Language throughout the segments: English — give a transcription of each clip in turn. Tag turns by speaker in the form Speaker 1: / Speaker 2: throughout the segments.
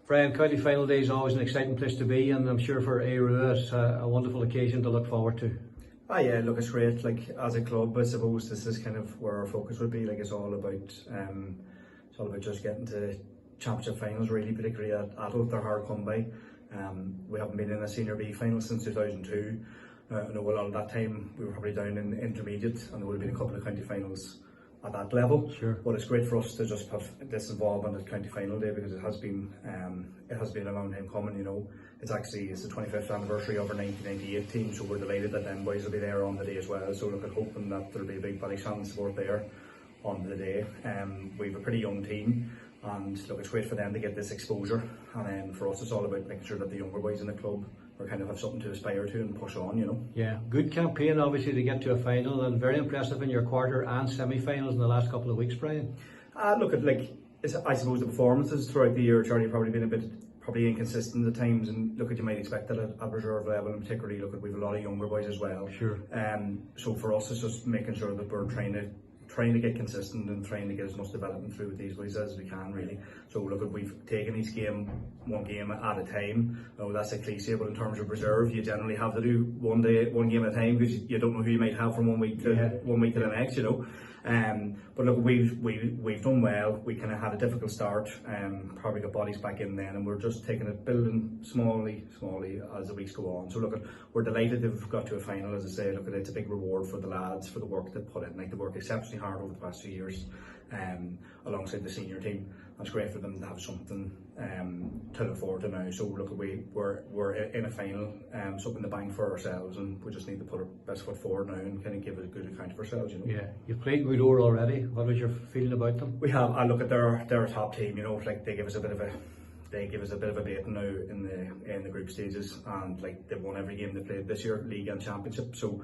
Speaker 1: Brian, county final day is always an exciting place to be, and I'm sure for Aodh it's a wonderful occasion to look forward to.
Speaker 2: Ah, yeah, look, it's great. Like, as a club, I suppose this is kind of where our focus would be. Like, it's all about just getting to championship finals, really, particularly at Aodh. They're hard come by. We haven't been in a senior B final since 2002. I know a lot of that time we were probably down in intermediate, and there would have been a couple of county finals at that level.
Speaker 1: Sure.
Speaker 2: But it's great for us to just have this involvement at county final day, because it has been a long time coming. You know, it's the 25th anniversary of our 1998 team, so we're delighted that them boys will be there on the day as well. So look, at hoping that there'll be a big Ballyshannon support there on the day. We have a pretty young team, and look, it's great for them to get this exposure, and then for us it's all about making sure that the younger boys in the club are kind of have something to aspire to and push on, you know.
Speaker 1: Yeah, good campaign obviously to get to a final, and very impressive in your quarter and semi-finals in the last couple of weeks, Brian.
Speaker 2: Look, at I suppose the performances throughout the year, Charlie, have probably been a bit inconsistent at times, and look, at you might expect that at reserve level, and particularly look, at we've a lot of younger boys as well.
Speaker 1: Sure.
Speaker 2: So for us it's just making sure that we're trying to get consistent and trying to get as much development through with these boys as we can, really. So look, we've taken each game one game at a time. Oh, that's a cliche, but in terms of reserve, you generally have to do one game at a time, because you don't know who you might have from one week to the next, you know. But look, we've done well. We kind of had a difficult start, probably got bodies back in then, and we're just taking it, building smallly as the weeks go on. So look, we're delighted they've got to a final. As I say, look, it's a big reward for the lads for the work they put in. Like, they work exceptionally hard over the past 2 years, alongside the senior team. It's great for them to have something to look forward to now. So look, we're in a final, something in the bank for ourselves, and we just need to put our best foot forward now and kind of give a good account of ourselves, you know.
Speaker 1: Yeah, you've played Ruadh already. What was your feeling about them?
Speaker 2: We have. I look at they're a top team, you know. Like, they give us a bit of a beating now in the group stages, and like, they've won every game they played this year, league and championship. So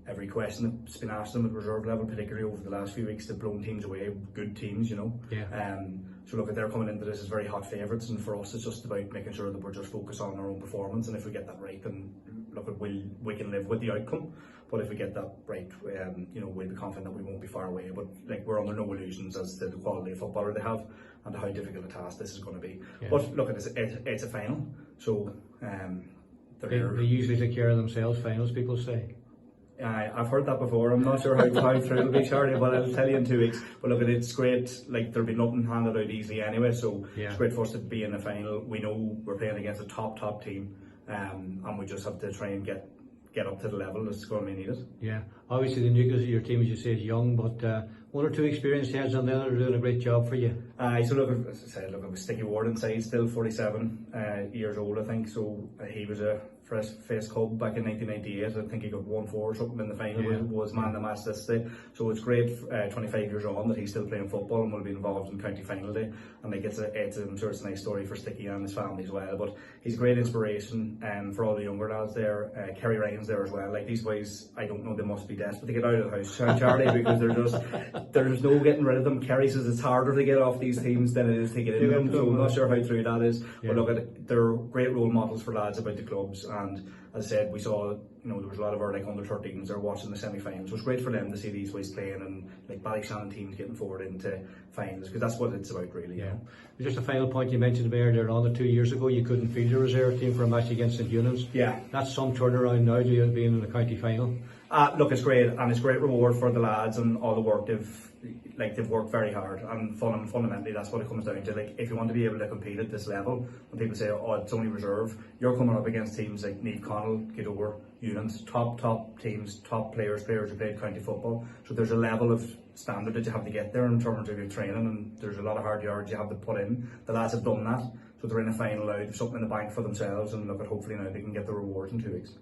Speaker 2: every question that's been asked them at reserve level, particularly over the last few weeks, they've blown teams away, good teams, you know.
Speaker 1: Yeah.
Speaker 2: So look, they're coming into this as very hot favourites, and for us it's just about making sure that we're just focused on our own performance, and if we get that right, then look, we can live with the outcome. But if we get that right, you know, we'll be confident that we won't be far away. But like, we're under no illusions as to the quality of footballer they have and how difficult a task this is going to be. Yeah. But look, it's a final, so
Speaker 1: they usually take care of themselves, finals, people say.
Speaker 2: I've heard that before. I'm not sure how through it'll be, Charlie, but I'll tell you in 2 weeks. But look, it's great. Like, there'll be nothing handed out easily anyway, so yeah, it's great for us to be in a final. We know we're playing against a top team, and we just have to try and get up to the level that's going to be needed.
Speaker 1: Yeah, obviously the nucleus of your team, as you say, is young, but one or two experienced heads on there are doing a great job for you.
Speaker 2: So look, as I said, look, I was Sticky Ward inside, still 47 years old, I think. So he was a first club back in 1998. I think he got 1-4 or something in the final. Yeah. Was man of the match this day. So it's great, 25 years on, that he's still playing football and will be involved in county final day. And like, I'm sure it's a nice story for Sticky and his family as well. But he's a great inspiration for all the younger lads there. Kerry Ryan's there as well. Like, these boys, I don't know, they must be desperate to get out of the house, Charlie, because there's no getting rid of them. Kerry says it's harder to get off these teams than it is to get in them, so I'm not sure how true that is. Yeah. But look, they're great role models for lads about the clubs, and as I said, we saw, you know, there was a lot of our like under 13s there watching the semi-finals, so it's great for them to see these boys playing, and like Ballyshannon teams getting forward into finals, because that's what it's about, really.
Speaker 1: Yeah. Just a final point, you mentioned earlier on that 2 years ago you couldn't field a reserve team for a match against St Eunan's. Yeah. That's some turnaround now to you being in the county final.
Speaker 2: Look, it's great, and it's great reward for the lads and all the work they've worked very hard, and fundamentally that's what it comes down to. Like, if you want to be able to compete at this level, when people say, oh, it's only reserve, you're coming up against teams like Niamh Connell, Gillespie, Eunan's, top teams, top players who played county football. So there's a level of standard that you have to get there in terms of your training, and there's a lot of hard yards you have to put in. The lads have done that, so they're in a final now, something in the bank for themselves, and look, at hopefully now they can get the rewards in 2 weeks.